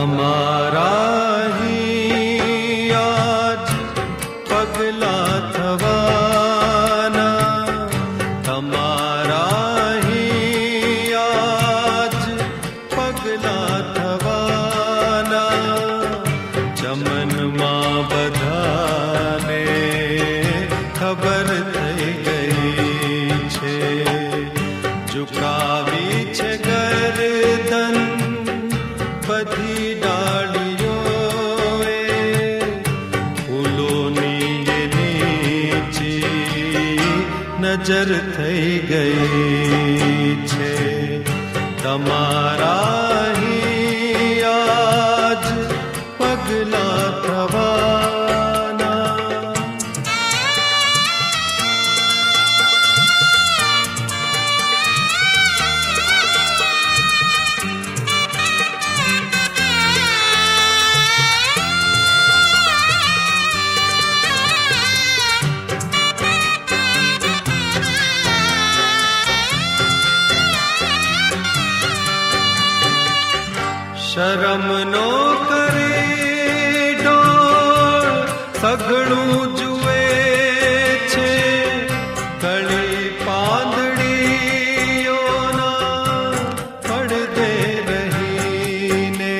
તમારા હી આજ પગલા થવાના, તમારા હી આજ પગલા થવાના, ચમનમાં બધાને ખબર થઈ ગઈ છે, ઝુકાવી છે ગરદન બધી ડાળીઓએ, ફૂલોની એ નીચી નજર થઈ ગઈ છે, તમારા હી આજ પગલા થવાના. શરમ નો કરે ડોળ સઘળું જુએ છે, કળી પાંદડીઓના પડદે રહીને,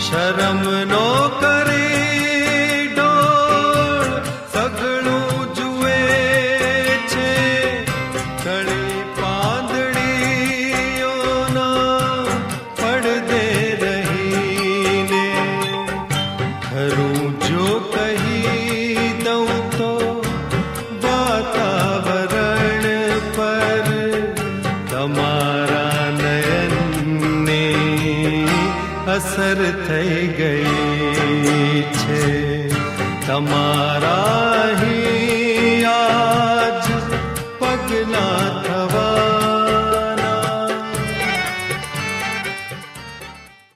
શરમ નો કરે ડોળ સઘળું જુએ છે, કળી ખરું જો કહી દઉં તો વાતાવરણ પર તમારા નયનની અસર થઈ ગઈ છે, તમારા હી